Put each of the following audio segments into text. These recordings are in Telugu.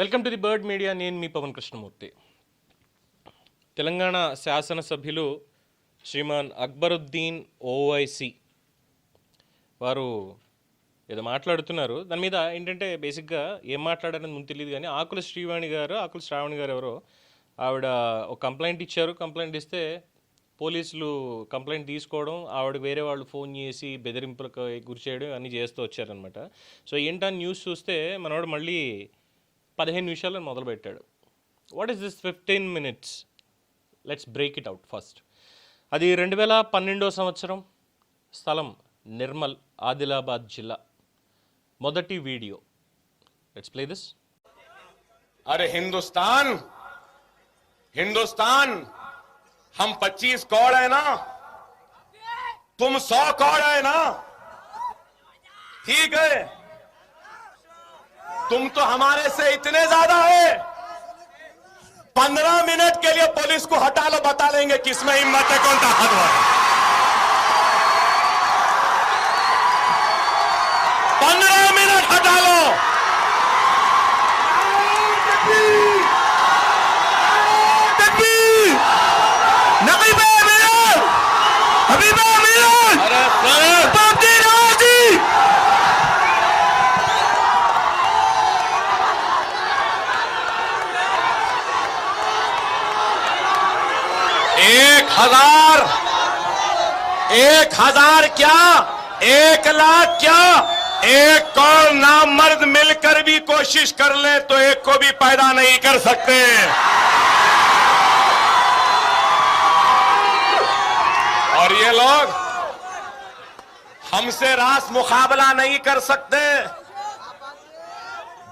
Welcome to the bird media. నేను మీ పవన్ కృష్ణమూర్తి. తెలంగాణ శాసనసభ్యులు శ్రీమాన్ అక్బరుద్దీన్ ఓవైసీ వారు ఏదో మాట్లాడుతున్నారు. దాని మీద ఏంటంటే బేసిక్గా ఏం మాట్లాడారని ముందు తెలియదు, కానీ ఆకుల శ్రావణి గారు ఎవరో ఆవిడ ఒక కంప్లైంట్ ఇచ్చారు. కంప్లైంట్ ఇస్తే పోలీసులు కంప్లైంట్ తీసుకోవడం, ఆవిడ వేరే వాళ్ళు ఫోన్ చేసి బెదిరింపులకు గురి చేయడం అన్నీ చేస్తూ వచ్చారనమాట. సో ఏంటని న్యూస్ చూస్తే మనవాడు మళ్ళీ 15 నిమిషాలు మొదలుపెట్టాడు. What is this 15 minutes? Let's break it out first. అది 2012 సంవత్సరం, స్థలం నిర్మల్, ఆదిలాబాద్ జిల్లా. మొదటి వీడియో. Let's play this. अरे हिंदुस्तान हम 25 कौड़ है ना, तुम 100 कौड़ है ना, ठीक है। तुम तो हमारे से इतने ज्यादा है, 15 मिनट के लिए पुलिस को हटा लो, बता लेंगे किसमें हिम्मत है, कौन ताकतवर है। 15 मिनट हटा लो। एक हजार क्या, 1 लाख क्या, 1 करोड़ नामर्द मिलकर भी कोशिश कर ले तो एक को भी पैदा नहीं कर सकते। और ये लोग हमसे रास मुकाबला नहीं कर सकते।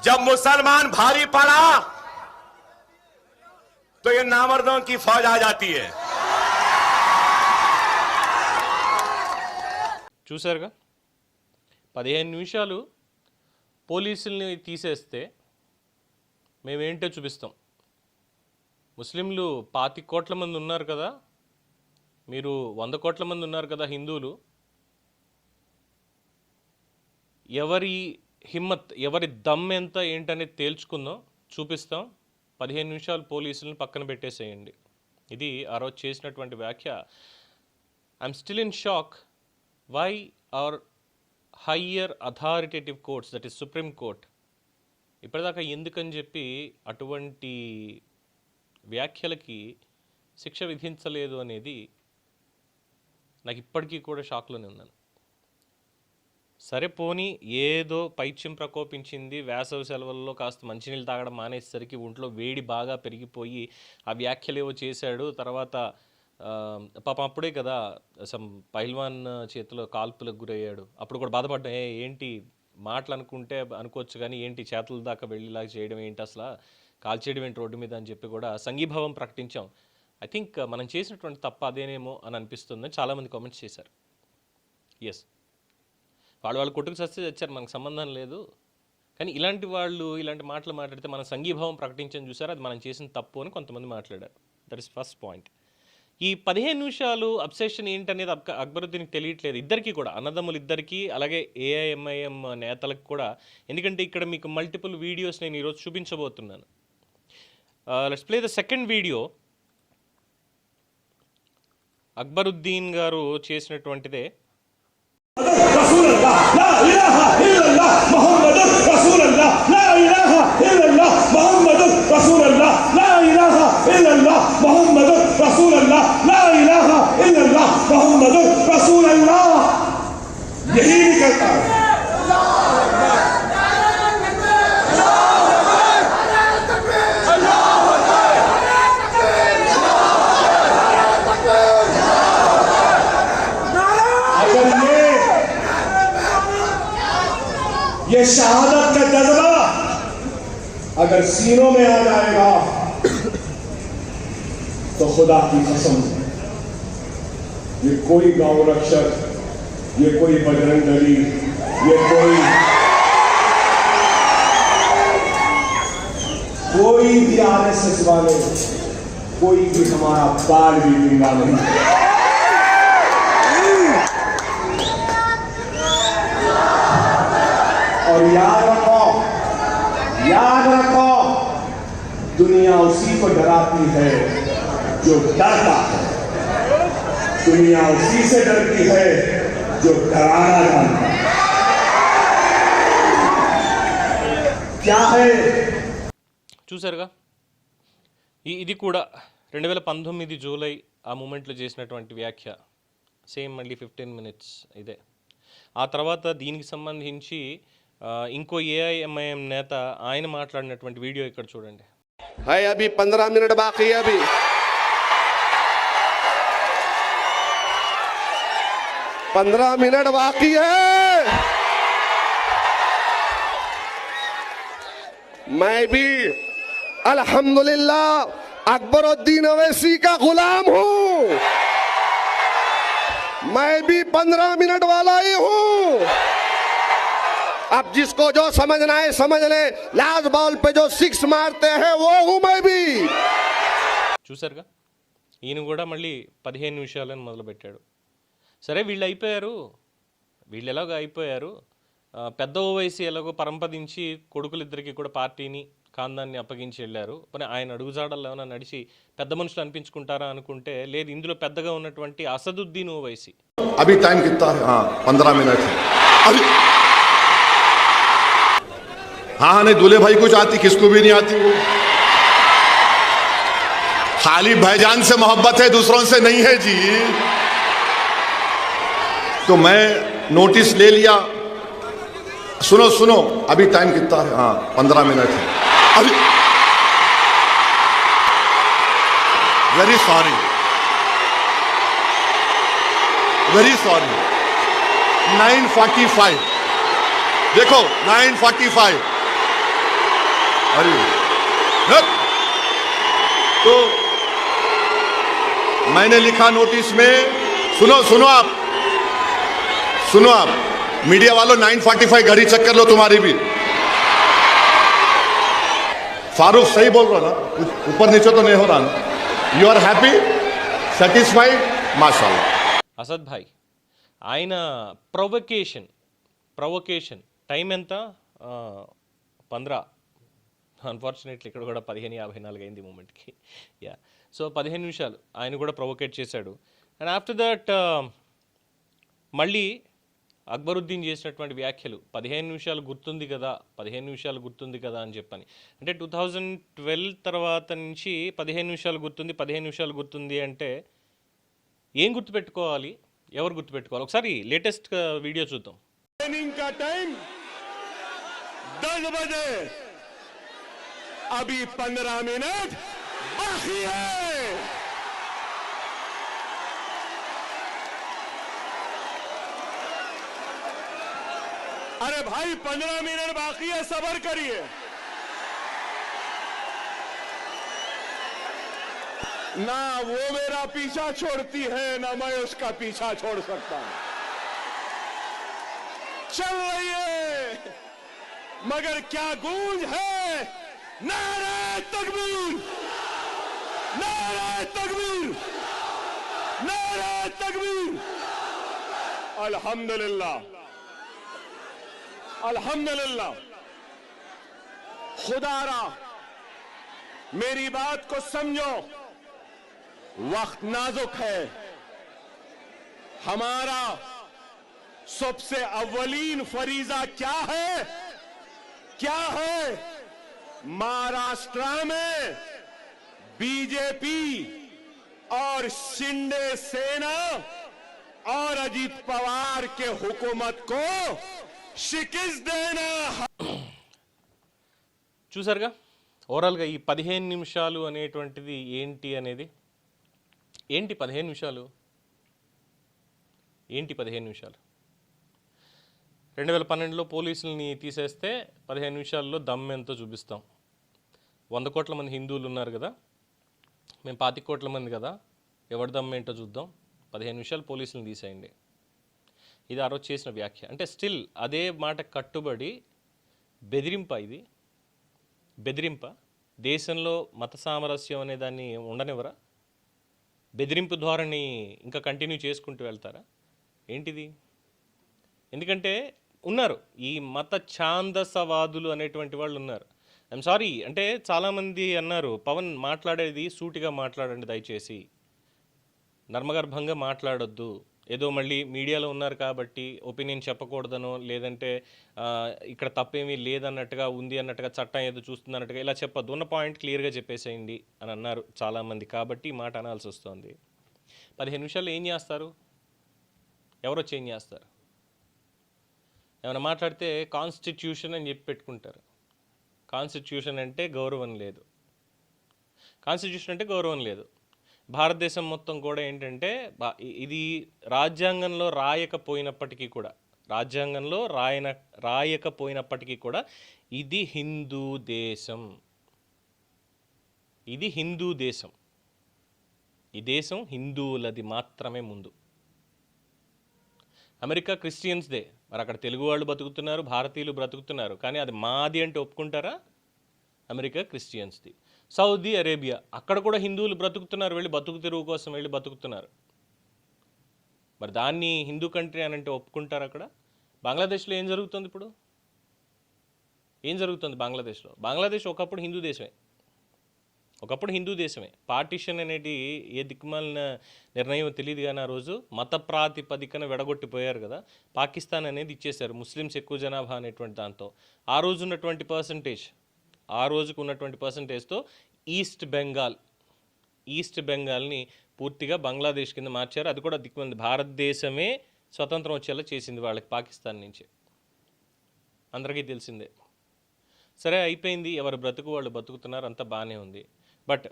जब मुसलमान भारी पड़ा तो ये नामर्दों की फौज आ जाती है। చూసారుగా, 15 నిమిషాలు పోలీసుల్ని తీసేస్తే మేమేంటో చూపిస్తాం. ముస్లింలు 25 కోట్ల మంది ఉన్నారు కదా, మీరు 100 కోట్ల మంది ఉన్నారు కదా హిందువులు. ఎవరి హిమ్మత్, ఎవరి దమ్ ఎంత ఏంటనేది తేల్చుకుందాం, చూపిస్తాం. 15 నిమిషాలు పోలీసులను పక్కన పెట్టేసేయండి. ఇది ఆ రోజు చేసినటువంటి వ్యాఖ్య. I'm still in shock. Why are higher authoritative courts, that is Supreme Court, ఇప్పటిదాకా ఎందుకని చెప్పి అటువంటి వ్యాఖ్యలకి శిక్ష విధించలేదు అనేది నాకు ఇప్పటికీ కూడా షాక్లోనే ఉన్నాను. సరే పోనీ ఏదో పైత్యం ప్రకోపించింది, వేసవి సెలవుల్లో కాస్త మంచినీళ్ళు తాగడం మానేసరికి ఒంట్లో వేడి బాగా పెరిగిపోయి ఆ వ్యాఖ్యలు ఏవో చేశాడు. తర్వాత పాపం అప్పుడే కదా సమ్ పైల్వాన్ చేతిలో కాల్పులకు గురయ్యాడు. అప్పుడు కూడా బాధపడ్డా, ఏంటి మాటలు అనుకుంటే అనుకోవచ్చు కానీ ఏంటి చేతుల దాకా వెళ్ళేలాగా చేయడం ఏంటి, అసలు కాల్చేయడం ఏంటి రోడ్డు మీద అని చెప్పి కూడా సంఘీభావం ప్రకటించాం. ఐ థింక్ మనం చేసినటువంటి తప్ప అదేనేమో అని అనిపిస్తుందని చాలామంది కామెంట్స్ చేశారు. ఎస్, వాళ్ళు కొట్టుకు చస్తే చచ్చారు, మనకు సంబంధం లేదు. కానీ ఇలాంటి వాళ్ళు ఇలాంటి మాటలు మాట్లాడితే మనం సంఘీభావం ప్రకటించని చూసారు, అది మనం చేసిన తప్పు అని కొంతమంది మాట్లాడారు. That is first point. ఈ 15 నిమిషాలు అబ్సెషన్ ఏంటనేది అక్బరుద్దీన్కి తెలియట్లేదు. ఇద్దరికీ కూడా, అన్నదమ్ములు ఇద్దరికీ, అలాగే ఏఐఎంఐఎం నేతలకు కూడా. ఎందుకంటే ఇక్కడ మీకు మల్టిపుల్ వీడియోస్ నేను ఈరోజు చూపించబోతున్నాను. Let's play the second video. Akbaruddin గారు చేసినటువంటిదే. यही निकलता है। अगर ये शहादत का जज्बा अगर सीनों में आ जाएगा तो खुदा की कसम, ये कोई गांव रक्षक, ये कोई बजरंग दली, ये कोई भी आरएसएस वाले, कोई भी हमारा बाल भी जिंदा नहीं। और याद रखो दुनिया उसी को डराती है जो डरता है, दुनिया उसी से डरती है जो डराना जानता है। क्या है? చూసారుగా ఇది కూడా 2019 జూలై ఆ మూమెంట్లో చేసినటువంటి వ్యాఖ్య. సేమ్ మళ్ళీ 15 మినిట్స్ ఇదే. ఆ తర్వాత దీనికి సంబంధించి ఇంకో ఏఐఎంఐఎం నేత ఆయన మాట్లాడినటువంటి వీడియో ఇక్కడ చూడండి. है अभी 15 मिनट बाकी है, अभी 15 मिनट बाकी है। मैं भी अल्हम्दुलिल्लाह अकबरुद्दीन अवैसी का गुलाम हूं। मैं भी 15 मिनट वाला ही हूं। अब जिसको जो समझना है समझ ले। लास्ट बॉल पे जो सिक्स मारते हैं वो हूं मैं भी। చూసారుగా ఈయన కూడా మళ్ళీ 15 నిమిషాలని మొదలుపెట్టాడు. సరే వీళ్ళు అయిపోయారు, వీళ్ళు ఎలాగో అయిపోయారు, పెద్ద ఓవైసీ ఎలాగో పరంపదించి కొడుకులిద్దరికి కూడా పార్టీని ఖాందాన్ని అప్పగించి వెళ్ళారు. మరి ఆయన అడుగుజాడల్లో ఏమైనా నడిచి పెద్ద మనుషులు అనిపించుకుంటారా అనుకుంటే లేదు, ఇందులో పెద్దగా ఉన్నటువంటి అసదుద్దీన్ ఓవైసీ. अभी टाइम कितना है? हाँ 15 मिनट है अभी। हाँ नहीं, दूल्हे भाई कुछ आती, किसको भी नहीं आती वो। खाली भाईजान से मोहब्बत है, दूसरों से नहीं है जी। तो मैं नोटिस ले लिया। सुनो सुनो, अभी टाइम कितना है? हाँ 15 मिनट है अभी। Very sorry, very sorry. 9:45 देखो 9:45। अरे तो मैंने लिखा नोटिस में, सुनो सुनो आप, सुनो आप मीडिया वालों, 9:45 घड़ी चेक कर लो तुम्हारी भी। फारूक सही बोल रहा ना, ऊपर नीचे तो नहीं हो रहा ना? यू आर हैप्पी, सेटिस्फाइड, माशाल्लाह। అసద్ భాయ్ ఆయన ప్రొవొకేషన్ టైం ఎంత? 15. అన్ఫార్చునేట్లీ ఇక్కడ కూడా 15:54 అయింది మూమెంట్కి. యా, సో 15 నిమిషాలు ఆయన కూడా ప్రొవొకేట్ చేశాడు. అండ్ ఆఫ్టర్ దట్ మళ్ళీ అక్బరుద్దీన్ చేసినటువంటి వ్యాఖ్యలు 15 నిమిషాలు గుర్తుంది కదా, 15 నిమిషాలు గుర్తుంది కదా అని చెప్పని. అంటే 2012 తర్వాత నుంచి 15 నిమిషాలు గుర్తుంది, 15 నిమిషాలు గుర్తుంది అంటే ఏం గుర్తుపెట్టుకోవాలి, ఎవరు గుర్తుపెట్టుకోవాలి? ఒకసారి లేటెస్ట్ వీడియో చూద్దాం. ट्रेनिंग का टाइम 10 बजे, अभी 15 मिनट बाकी है। अरे भाई 15 मिनट बाकी है, सब्र करिए। ना वो मेरा पीछा छोड़ती है, ना मैं उसका पीछा छोड़ सकता हूं। चल रही है मगर क्या गूंज है। नारे तकबीर, नारे तकबीर, नारे तकबीर। अल्हम्दुलिल्लाह, अल्हम्दुलिल्लाह। खुदारा मेरी बात को समझो, वक्त नाजुक है। हमारा सबसे अव्वलीन फरीजा क्या है? क्या है? महाराष्ट्र में बीजेपी और शिंदे सेना और अजीत पवार के हुकूमत को शिकस्त देना। చూసారుగా ఓవరాల్గా ఈ 15 నిమిషాలు అనేటువంటిది ఏంటి అనేది. ఏంటి 15 నిమిషాలు? ఏంటి 15 నిమిషాలు? 2012లో పోలీసుల్ని తీసేస్తే 15 నిమిషాల్లో దమ్ ఎంతో చూపిస్తాం. 100 కోట్ల మంది హిందువులు ఉన్నారు కదా, మేము 25 కోట్ల మంది కదా, ఎవరి దమ్ ఏంటో చూద్దాం, 15 నిమిషాలు పోలీసులను తీసేయండి. ఇది ఆ రోజు చేసిన వ్యాఖ్య. అంటే స్టిల్ అదే మాట కట్టుబడి బెదిరింప, ఇది బెదిరింప. దేశంలో మత సామరస్యం అనే దాన్ని ఉండనివ్వరా? బెదిరింపు ధోరణి ఇంకా కంటిన్యూ చేసుకుంటూ వెళ్తారా ఏంటిది? ఎందుకంటే ఉన్నారు ఈ మత ఛాందసవాదులు అనేటువంటి వాళ్ళు ఉన్నారు. ఐఎమ్ సారీ, అంటే చాలామంది అన్నారు పవన్ మాట్లాడేది సూటిగా మాట్లాడండి దయచేసి, నర్మగర్భంగా మాట్లాడొద్దు, ఏదో మళ్ళీ మీడియాలో ఉన్నారు కాబట్టి ఒపీనియన్ చెప్పకూడదనో లేదంటే ఇక్కడ తప్పేమీ లేదన్నట్టుగా ఉంది అన్నట్టుగా చట్టం ఏదో చూస్తుంది అన్నట్టుగా ఇలా చెప్పొద్దు, ఉన్న పాయింట్ క్లియర్గా చెప్పేసేయండి అని అన్నారు చాలామంది. కాబట్టి ఈ మాట అనాల్సి వస్తుంది. 15 నిమిషాల్లో ఏం చేస్తారు? ఎవరు వచ్చి ఏం చేస్తారు? ఏమైనా మాట్లాడితే కాన్స్టిట్యూషన్ అని చెప్పి పెట్టుకుంటారు. కాన్స్టిట్యూషన్ అంటే గౌరవం లేదు, కాన్స్టిట్యూషన్ అంటే గౌరవం లేదు. భారతదేశం మొత్తం కూడా ఏంటంటే ఇది రాజ్యాంగంలో రాయకపోయినప్పటికీ కూడా, రాజ్యాంగంలో రాయకపోయినప్పటికీ కూడా ఇది హిందూ దేశం, ఇది హిందూ దేశం, ఈ దేశం హిందువులది మాత్రమే ముందు. అమెరికా క్రిస్టియన్స్దే, మరి అక్కడ తెలుగు వాళ్ళు బతుకుతున్నారు, భారతీయులు బ్రతుకుతున్నారు, కానీ అది మాది అంటే ఒప్పుకుంటారా? అమెరికా క్రిస్టియన్స్ది. సౌదీ అరేబియా, అక్కడ కూడా హిందువులు బ్రతుకుతున్నారు, వెళ్ళి బతుకు తెరువు కోసం వెళ్ళి బతుకుతున్నారు, మరి దాన్ని హిందూ కంట్రీ అని అంటే ఒప్పుకుంటారు అక్కడ? బంగ్లాదేశ్లో ఏం జరుగుతుంది ఇప్పుడు? ఏం జరుగుతుంది బంగ్లాదేశ్లో? బంగ్లాదేశ్ ఒకప్పుడు హిందూ దేశమే, ఒకప్పుడు హిందూ దేశమే. పార్టీషన్ అనేది ఏ దిక్కుమాలిన నిర్ణయం తెలియదు, కానీ ఆ రోజు మత ప్రాతిపదికన విడగొట్టిపోయారు కదా, పాకిస్తాన్ అనేది ఇచ్చేశారు, ముస్లిమ్స్ ఎక్కువ జనాభా అనేటువంటి దాంతో. ఆ రోజు ఉన్నటువంటి పర్సంటేజ్, ఆ రోజుకు ఉన్నటువంటి పర్సంటేజ్తో ఈస్ట్ బెంగాల్ని పూర్తిగా బంగ్లాదేశ్ కింద మార్చారు. అది కూడా దిక్కుమంది భారతదేశమే స్వతంత్రం వచ్చేలా చేసింది వాళ్ళకి పాకిస్తాన్ నుంచి, అందరికీ తెలిసిందే. సరే అయిపోయింది, ఎవరు బ్రతుకు వాళ్ళు బతుకుతున్నారు, అంతా బాగానే ఉంది. బట్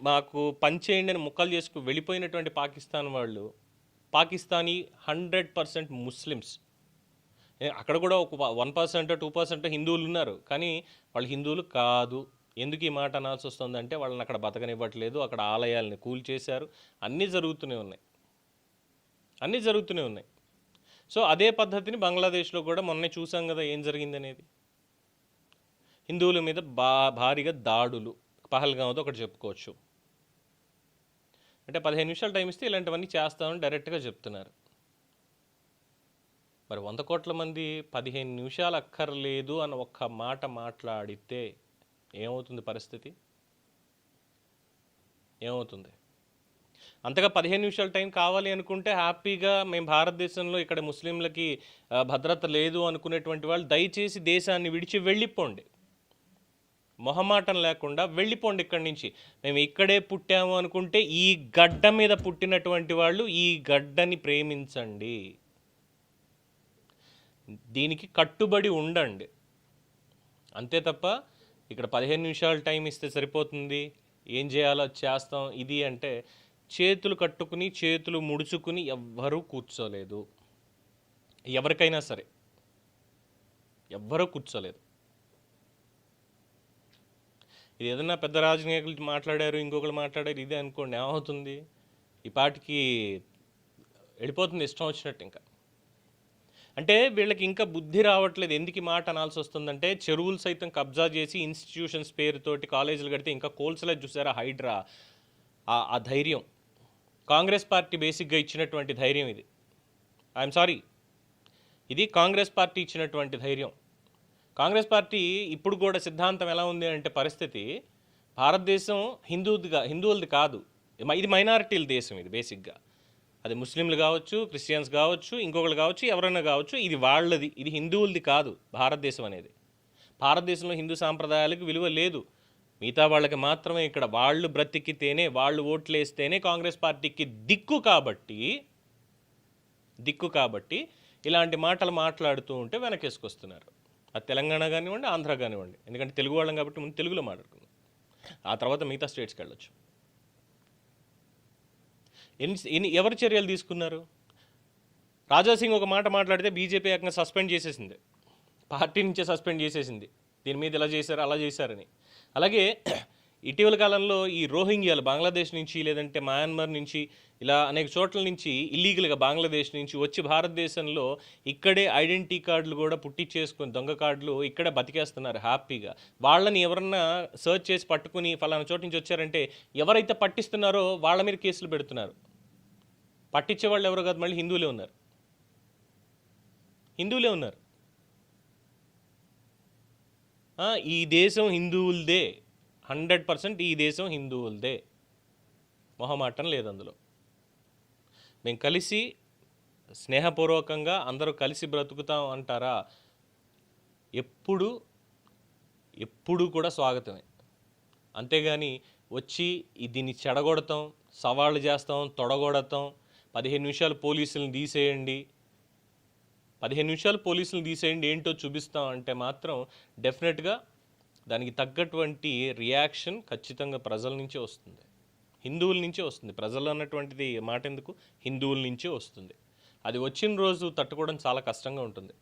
మాకు పంచేయండి అని ముక్కలు చేసుకు వెళ్ళిపోయినటువంటి పాకిస్తాన్ వాళ్ళు, పాకిస్తానీ 100% ముస్లిమ్స్, అక్కడ కూడా ఒక 1% 2% హిందువులు ఉన్నారు, కానీ వాళ్ళు హిందువులు కాదు. ఎందుకు ఈ మాట అనాల్సి వస్తుందంటే వాళ్ళని అక్కడ బతకనివ్వట్లేదు, అక్కడ ఆలయాలని కూల్చేశారు, అన్నీ జరుగుతూనే ఉన్నాయి. సో అదే పద్ధతిని బంగ్లాదేశ్లో కూడా మొన్నే చూసాం కదా ఏం జరిగింది అనేది. హిందువుల మీద భారీగా దాడులు, పహల్గాంతో ఒకటి చెప్పుకోవచ్చు. అంటే 15 నిమిషాలు టైం ఇస్తే ఇలాంటివన్నీ చేస్తామని డైరెక్ట్గా చెప్తున్నారు. మరి 100 కోట్ల మంది 15 నిమిషాలు అక్కర్లేదు అని ఒక్క మాట మాట్లాడితే ఏమవుతుంది పరిస్థితి? ఏమవుతుంది? అంతగా 15 నిమిషాల టైం కావాలి అనుకుంటే హ్యాపీగా మేము భారతదేశంలో ఇక్కడ ముస్లింలకి భద్రత లేదు అనుకునేటువంటి వాళ్ళు దయచేసి దేశాన్ని విడిచి వెళ్ళిపోండి, మొహమాటం లేకుండా వెళ్ళిపోండి ఇక్కడి నుంచి. మేము ఇక్కడే పుట్టాము అనుకుంటే ఈ గడ్డ మీద పుట్టినటువంటి వాళ్ళు ఈ గడ్డని ప్రేమించండి, దీనికి కట్టుబడి ఉండండి, అంతే తప్ప ఇక్కడ 15 నిమిషాలు టైం ఇస్తే సరిపోతుంది, ఏం చేయాలో చేస్తాం ఇది అంటే చేతులు కట్టుకుని చేతులు ముడుచుకుని ఎవ్వరూ కూర్చోలేదు. ఎవరికైనా సరే ఎవ్వరూ కూర్చోలేదు. ఇది ఏదన్నా పెద్ద రాజకీయాలు మాట్లాడారు, ఇంకొకరు మాట్లాడారు ఇదే అనుకోండి, ఏమవుతుంది? ఈ పాటికి వెళ్ళిపోతుంది ఇష్టం వచ్చినట్టు. ఇంకా అంటే వీళ్ళకి ఇంకా బుద్ధి రావట్లేదు. ఎందుకు ఈ మాట అనాల్సి వస్తుందంటే చెరువులు సైతం కబ్జా చేసి ఇన్స్టిట్యూషన్స్ పేరుతోటి కాలేజీలు కడితే ఇంకా కోల్సలేదు చూసారా హైడ్రా, ఆ ధైర్యం కాంగ్రెస్ పార్టీ బేసిక్గా ఇచ్చినటువంటి ధైర్యం ఇది. ఐఎమ్ సారీ, ఇది కాంగ్రెస్ పార్టీ ఇచ్చినటువంటి ధైర్యం. కాంగ్రెస్ పార్టీ ఇప్పుడు కూడా సిద్ధాంతం ఎలా ఉంది అంటే పరిస్థితి, భారతదేశం హిందువులది కాదు, ఇది మైనారిటీల దేశం, ఇది బేసిక్గా అది ముస్లింలు కావచ్చు, క్రిస్టియన్స్ కావచ్చు, ఇంకొకరు కావచ్చు, ఎవరైనా కావచ్చు, ఇది వాళ్ళది, ఇది హిందువులది కాదు భారతదేశం అనేది. భారతదేశంలో హిందూ సాంప్రదాయాలకు విలువ లేదు, మిగతా వాళ్ళకి మాత్రమే ఇక్కడ వాళ్ళు బ్రతికితేనే, వాళ్ళు ఓట్లేస్తేనే కాంగ్రెస్ పార్టీకి దిక్కు కాబట్టి ఇలాంటి మాటలు మాట్లాడుతూ ఉంటే వెనకేసుకొస్తున్నారు. అది తెలంగాణ కానివ్వండి, ఆంధ్ర కానివ్వండి, ఎందుకంటే తెలుగు వాళ్ళం కాబట్టి ముందు తెలుగులో మాట్లాడుకుందాం, ఆ తర్వాత మిగతా స్టేట్స్కి వెళ్ళొచ్చు. ఎవరు చర్యలు తీసుకున్నారు? రాజాసింగ్ ఒక మాట మాట్లాడితే బీజేపీ ఏకంగా సస్పెండ్ చేసేసింది, పార్టీ నుంచే సస్పెండ్ చేసేసింది, దీని మీద ఇలా చేశారు అలా చేశారని. అలాగే ఇటీవల కాలంలో ఈ రోహింగ్యాలు బంగ్లాదేశ్ నుంచి లేదంటే మయన్మార్ నుంచి ఇలా అనేక చోట్ల నుంచి ఇల్లీగల్గా బంగ్లాదేశ్ నుంచి వచ్చి భారతదేశంలో ఇక్కడే ఐడెంటిటీ కార్డులు కూడా పుట్టించేసుకొని దొంగ కార్డులు ఇక్కడే బతికేస్తున్నారు హ్యాపీగా. వాళ్ళని ఎవరన్నా సర్చ్ చేసి పట్టుకుని ఫలానా చోటు నుంచి వచ్చారంటే ఎవరైతే పట్టిస్తున్నారో వాళ్ళ మీద కేసులు పెడుతున్నారు. పట్టించే వాళ్ళు ఎవరో కాదు, మళ్ళీ హిందువులే ఉన్నారు. ఈ దేశం హిందువులదే, 100% ఈ దేశం హిందువులదే, మొహమాటం లేదు అందులో. మేము కలిసి స్నేహపూర్వకంగా అందరూ కలిసి బ్రతుకుతాం అంటారా, ఎప్పుడు కూడా స్వాగతమే. అంతేగాని వచ్చి దీన్ని చెడగొడతాం, సవాళ్ళు చేస్తాం, తొడగొడతాం, 15 నిమిషాలు పోలీసులను తీసేయండి, 15 నిమిషాలు పోలీసులు తీసేయండి ఏంటో చూపిస్తాం అంటే మాత్రం డెఫినెట్గా దానికి తగ్గటువంటి రియాక్షన్ ఖచ్చితంగా ప్రజల నుంచే వస్తుంది, హిందువుల నుంచే వస్తుంది. ప్రజలు అన్నటువంటిది మాట ఎందుకు, హిందువుల నుంచే వస్తుంది. అది వచ్చిన రోజు తట్టుకోవడం చాలా కష్టంగా ఉంటుంది.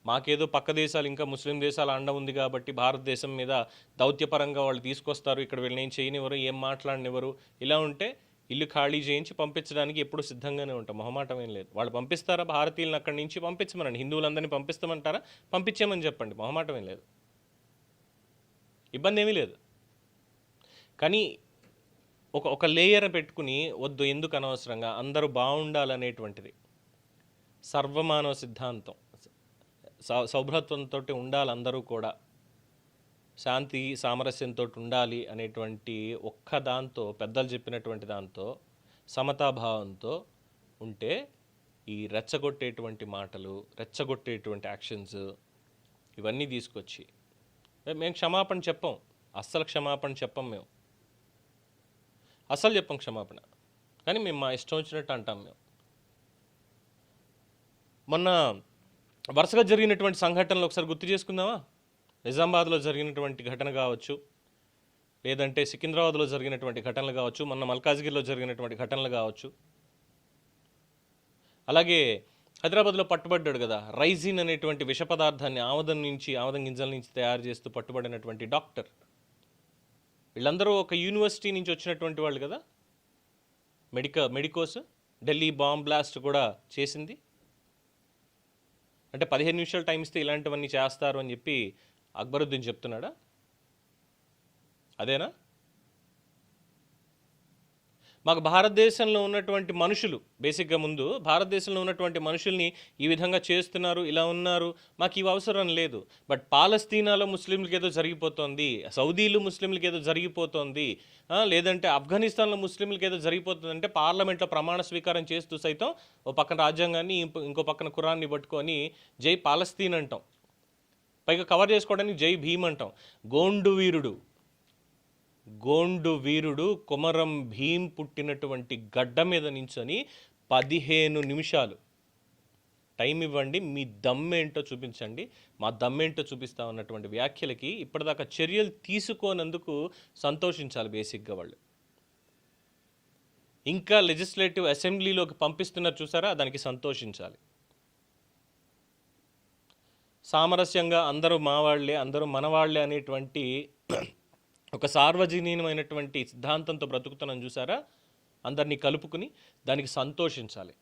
మాకేదో పక్క దేశాలు ఇంకా ముస్లిం దేశాల అండ ఉంది కాబట్టి భారతదేశం మీద దౌత్యపరంగా వాళ్ళు తీసుకొస్తారు, ఇక్కడ వీళ్ళని ఏం చేయనివ్వరు, ఏం మాట్లాడనివ్వరు, ఇలా ఉంటే ఇల్లు ఖాళీ చేయించి పంపించడానికి ఎప్పుడు సిద్ధంగానే ఉంటాం, మొహమాటం ఏం లేదు. వాళ్ళు పంపిస్తారా భారతీయులను అక్కడి నుంచి, పంపించమనండి. హిందువులందరినీ పంపిస్తామంటారా, పంపించేమని చెప్పండి, మొహమాటం ఏం లేదు, ఇబ్బంది ఏమీ లేదు. కానీ ఒక లేయర్ పెట్టుకుని వద్దు, ఎందుకు అనవసరంగా, అందరూ బాగుండాలనేటువంటిది సర్వమానవ సిద్ధాంతం, సౌభ్రత్వంతో ఉండాలి, అందరూ కూడా శాంతి సామరస్యంతో ఉండాలి అనేటువంటి ఒక్క దాంతో, పెద్దలు చెప్పినటువంటి దాంతో, సమతాభావంతో ఉంటే ఈ రెచ్చగొట్టేటువంటి మాటలు, రెచ్చగొట్టేటువంటి యాక్షన్స్ ఇవన్నీ తీసుకొచ్చి మేము క్షమాపణ చెప్పం, అస్సలు క్షమాపణ చెప్పం, మేము అస్సలు చెప్పం క్షమాపణ. కానీ మేము మా ఇష్టం వచ్చినట్టు అంటాం. మేము మొన్న వరుసగా జరిగినటువంటి సంఘటనలు ఒకసారి గుర్తు చేసుకుందామా? నిజామాబాద్లో జరిగినటువంటి ఘటన కావచ్చు, లేదంటే సికింద్రాబాద్లో జరిగినటువంటి ఘటనలు కావచ్చు, మొన్న మల్కాజ్గిరిలో జరిగినటువంటి ఘటనలు కావచ్చు, అలాగే హైదరాబాద్లో పట్టుబడ్డాడు కదా రైజిన్ అనేటువంటి విష పదార్థాన్ని ఆమదం గింజల నుంచి తయారు చేస్తూ పట్టుబడినటువంటి డాక్టర్. వీళ్ళందరూ ఒక యూనివర్సిటీ నుంచి వచ్చినటువంటి వాళ్ళు కదా, మెడికోస్, ఢిల్లీ బాంబ్ బ్లాస్ట్ కూడా చేసింది. అంటే 15 నిమిషాలు టైం ఇస్తే ఇలాంటివన్నీ చేస్తారు అని చెప్పి అక్బరుద్దీన్ చెప్తున్నాడా? అదేనా? మాకు భారతదేశంలో ఉన్నటువంటి మనుషులు, బేసిక్గా ముందు భారతదేశంలో ఉన్నటువంటి మనుషుల్ని ఈ విధంగా చేస్తున్నారు, ఇలా ఉన్నారు, మాకు ఇవి అవసరం లేదు. బట్ పాలస్తీనాలో ముస్లింలకి ఏదో జరిగిపోతుంది, సౌదీలు ముస్లింలకి ఏదో జరిగిపోతుంది, లేదంటే ఆఫ్ఘనిస్తాన్లో ముస్లింలకి ఏదో జరిగిపోతుంది అంటే పార్లమెంట్లో ప్రమాణ స్వీకారం చేస్తూ సైతం ఓ పక్కన రాజ్యాంగాన్ని, ఇంకో పక్కన ఖురాన్ని పట్టుకొని జై పాలస్తీన్ అంటాం, పైగా కవర్ చేసుకోవడానికి జై భీమ్ అంటాం. గోండు వీరుడు కొమరం భీం పుట్టినటువంటి గడ్డ మీద నించొని 15 నిమిషాలు టైం ఇవ్వండి, మీ దమ్మేంటో చూపించండి, మా దమ్మేంటో చూపిస్తా ఉన్నటువంటి వ్యాఖ్యలకి ఇప్పటిదాకా చర్యలు తీసుకోనందుకు సంతోషించాలి. బేసిక్గా వాళ్ళు ఇంకా లెజిస్లేటివ్ అసెంబ్లీలోకి పంపిస్తున్నారు చూసారా, దానికి సంతోషించాలి. సామరస్యంగా అందరూ మా వాళ్ళే, అందరూ మన వాళ్ళే అనేటువంటి ఒక సార్వజనీనమైనటువంటి సిద్ధాంతంతో బ్రతుకుతున్నాం చూసారా, అందరినీ కలుపుకుని దానికి సంతోషించాలి.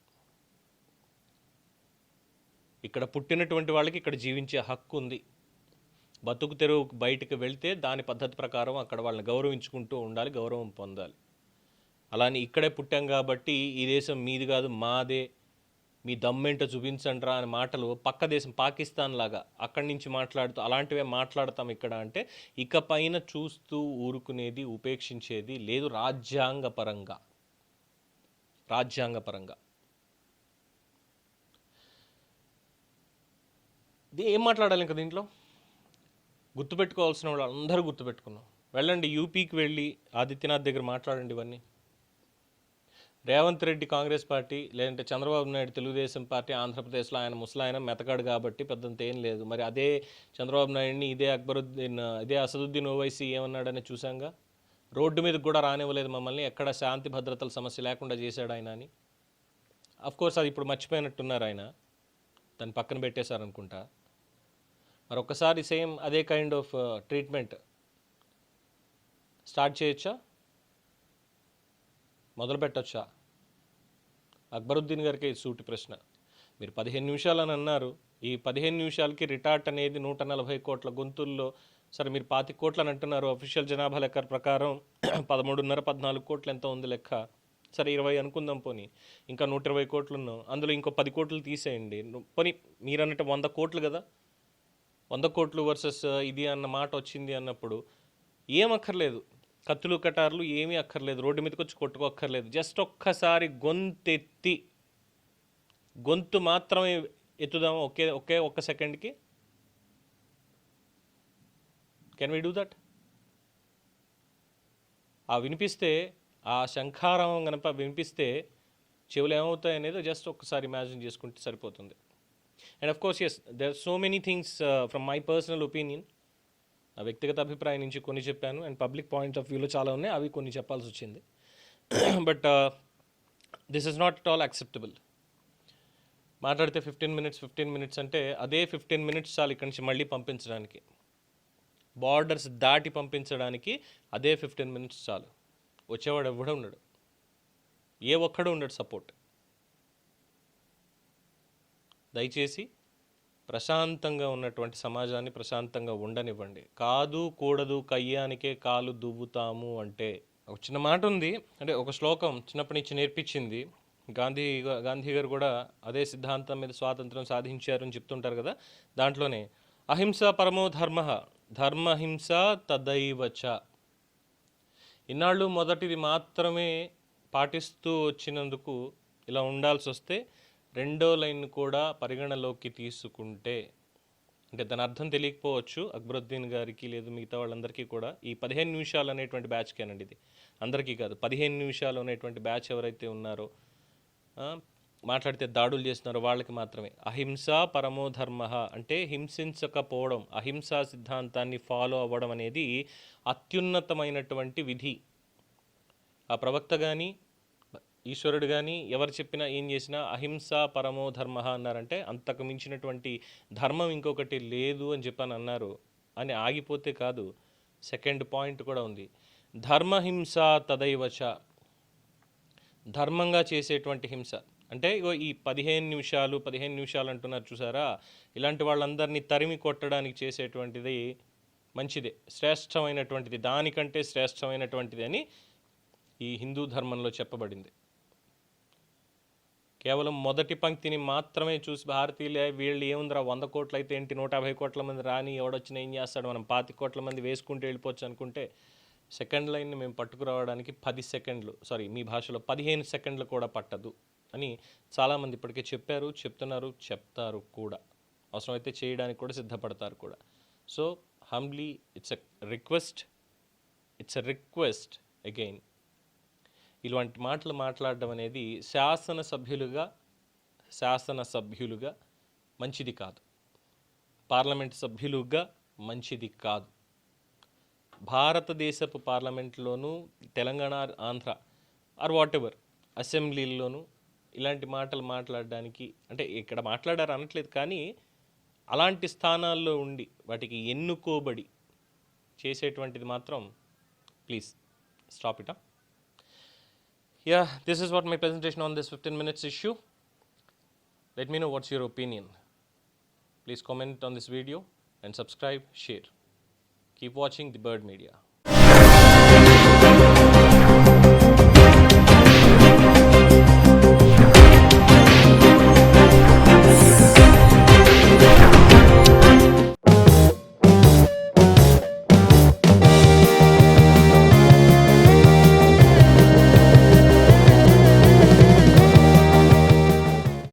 ఇక్కడ పుట్టినటువంటి వాళ్ళకి ఇక్కడ జీవించే హక్కు ఉంది. బతుకు తెరువు బయటకు వెళ్తే దాని పద్ధతి ప్రకారం అక్కడ వాళ్ళని గౌరవించుకుంటూ ఉండాలి, గౌరవం పొందాలి. అలానే ఇక్కడే పుట్టాం కాబట్టి ఈ దేశం మీది కాదు మాదే, మీ దమ్మేంటో చూపించండిరా అనే మాటలు పక్క దేశం పాకిస్తాన్ లాగా అక్కడి నుంచి మాట్లాడుతూ అలాంటివే మాట్లాడతాం ఇక్కడ అంటే ఇక పైన చూస్తూ ఊరుకునేది, ఉపేక్షించేది లేదు. రాజ్యాంగపరంగా ఏం మాట్లాడాలి ఇంకా దీంట్లో? గుర్తుపెట్టుకోవాల్సిన వాళ్ళు అందరూ గుర్తుపెట్టుకున్నాం. వెళ్ళండి యూపీకి వెళ్ళి ఆదిత్యనాథ్ దగ్గర మాట్లాడండి ఇవన్నీ. రేవంత్ రెడ్డి కాంగ్రెస్ పార్టీ, లేదంటే చంద్రబాబు నాయుడు తెలుగుదేశం పార్టీ, ఆంధ్రప్రదేశ్లో ఆయన ముసలాయన మెతకాడు కాబట్టి పెద్దంత ఏం లేదు. మరి అదే చంద్రబాబు నాయుడిని ఇదే అసదుద్దీన్ ఓవైసీ ఏమన్నాడని చూసాంగా, రోడ్డు మీదకి కూడా రానివ్వలేదు మమ్మల్ని, ఎక్కడ శాంతి భద్రతల సమస్య లేకుండా చేశాడు ఆయన అని. అఫ్కోర్స్ అది ఇప్పుడు మర్చిపోయినట్టున్నారు ఆయన, దాన్ని పక్కన పెట్టేశారనుకుంటా. మరి ఒక్కసారి సేమ్ అదే కైండ్ ఆఫ్ ట్రీట్మెంట్ స్టార్ట్ చేయొచ్చా, మొదలు పెట్టొచ్చా? అక్బరుద్దీన్ గారికి సూటి ప్రశ్న. మీరు 15 నిమిషాలు అని అన్నారు, ఈ 15 నిమిషాలకి రిటార్ట్ అనేది 140 కోట్ల గొంతుల్లో, సరే మీరు 25 కోట్లు అని అంటున్నారు, అఫీషియల్ జనాభా లెక్క ప్రకారం 13.5-14 కోట్లు ఎంత ఉంది లెక్క, సరే 20 అనుకుందాం, పోనీ ఇంకా 120 కోట్లు ఉన్నాం, అందులో ఇంకో 10 కోట్లు తీసేయండి, పోనీ మీరు అన్నట్టు 100 కోట్లు కదా, 100 కోట్లు వర్సెస్ ఇది అన్న మాట వచ్చింది అన్నప్పుడు ఏం అక్కర్లేదు, కత్తులు కటార్లు ఏమీ అక్కర్లేదు, రోడ్డు మీదకి వచ్చి కొట్టుకోక్కర్లేదు. జస్ట్ ఒక్కసారి గొంతెత్తి గొంతు మాత్రమే ఎత్తుదాము ఒక్క సెకండ్కి. Can we do that? ఆ వినిపిస్తే, ఆ శంఖారావం కనుక వినిపిస్తే చెవులు ఏమవుతాయి అనేది జస్ట్ ఒక్కసారి ఇమాజిన్ చేసుకుంటే సరిపోతుంది. And of course yes, there are so many things from my personal opinion. నా వ్యక్తిగత అభిప్రాయం నుంచి కొన్ని చెప్పాను, అండ్ పబ్లిక్ పాయింట్ ఆఫ్ వ్యూలో చాలా ఉన్నాయి, అవి కొన్ని చెప్పాల్సి వచ్చింది. But this is not at all acceptable. మాట్లాడితే 15 మినిట్స్ అంటే అదే 15 మినిట్స్ చాలు ఇక్కడి నుంచి మళ్ళీ పంపించడానికి, బార్డర్స్ దాటి పంపించడానికి అదే 15 మినిట్స్ చాలు. వచ్చేవాడు ఎవడో ఉన్నాడు, ఏ ఒక్కడు ఉండడు సపోర్ట్. దయచేసి ప్రశాంతంగా ఉన్నటువంటి సమాజాన్ని ప్రశాంతంగా ఉండనివ్వండి. కాదు కూడదు కయ్యానికే కాలు దువ్వుతాము అంటే ఒక చిన్న మాట ఉంది, అంటే ఒక శ్లోకం చిన్నప్పటి నుంచి నేర్పించింది. గాంధీ గారు కూడా అదే సిద్ధాంతం మీద స్వాతంత్రం సాధించారు అని చెప్తుంటారు కదా. దాంట్లోనే అహింస పరమో ధర్మ, ధర్మహింస తదైవచ. ఇన్నాళ్ళు మొదటిది మాత్రమే పాటిస్తూ వచ్చినందుకు ఇలా ఉండాల్సి వస్తే రెండో లైన్ కూడా పరిగణలోకి తీసుకుంటే, అంటే దాని అర్థం తెలియకపోవచ్చు అక్బరుద్దీన్ గారికి లేదు మిగతా వాళ్ళందరికీ కూడా. ఈ 15 నిమిషాలు అనేటువంటి బ్యాచ్కేనండి ఇది, అందరికీ కాదు. 15 నిమిషాలు అనేటువంటి బ్యాచ్ ఎవరైతే ఉన్నారో, మాట్లాడితే దాడులు చేస్తున్నారో వాళ్ళకి మాత్రమే. అహింస పరమో ధర్మ అంటే హింసించకపోవడం, అహింసా సిద్ధాంతాన్ని ఫాలో అవ్వడం అనేది అత్యున్నతమైనటువంటి విధి. ఆ ప్రవక్త కానీ ఈశ్వరుడు కానీ ఎవరు చెప్పినా ఏం చేసినా అహింస పరమో ధర్మ అన్నారంటే అంతకు మించినటువంటి ధర్మం ఇంకొకటి లేదు అని చెప్పని అన్నారు అని ఆగిపోతే కాదు, సెకండ్ పాయింట్ కూడా ఉంది. ధర్మహింస తదైవచ, ధర్మంగా చేసేటువంటి హింస. అంటే ఇగో ఈ 15 నిమిషాలు అంటున్నారు చూసారా, ఇలాంటి వాళ్ళందరినీ తరిమి కొట్టడానికి చేసేటువంటిది మంచిదే, శ్రేష్టమైనటువంటిది, దానికంటే శ్రేష్టమైనటువంటిది అని ఈ హిందూ ధర్మంలో చెప్పబడింది. కేవలం మొదటి పంక్తిని మాత్రమే చూసి భారతీయులే వీళ్ళు ఏముందిరా 100 కోట్లు అయితే ఏంటి, 150 కోట్ల మంది రాని ఎవడొచ్చిన ఏం చేస్తాడు, మనం 25 కోట్ల మంది వేసుకుంటూ వెళ్ళిపోవచ్చు అనుకుంటే సెకండ్ లైన్ని మేము పట్టుకురావడానికి 10 సెకండ్లు, సారీ మీ భాషలో 15 సెకండ్లు కూడా పట్టదు అని చాలామంది ఇప్పటికే చెప్పారు, చెప్తున్నారు, చెప్తారు కూడా. అవసరమైతే చేయడానికి కూడా సిద్ధపడతారు కూడా. So humbly it's a request again, ఇలాంటి మాటలు మాట్లాడడం అనేది శాసనసభ్యులుగా మంచిది కాదు, పార్లమెంట్ సభ్యులుగా మంచిది కాదు. భారతదేశపు పార్లమెంట్లోనూ, Telangana, Andhra or whatever అసెంబ్లీల్లోనూ ఇలాంటి మాటలు మాట్లాడడానికి, అంటే ఇక్కడ మాట్లాడారు అనట్లేదు కానీ అలాంటి స్థానాల్లో ఉండి వాటికి ఎన్నుకోబడి చేసేటువంటిది మాత్రం please stop it. Yeah, this is what my presentation on this 15 minutes issue. Let me know what's your opinion. Please comment on this video and subscribe, share. Keep watching the Bird Media.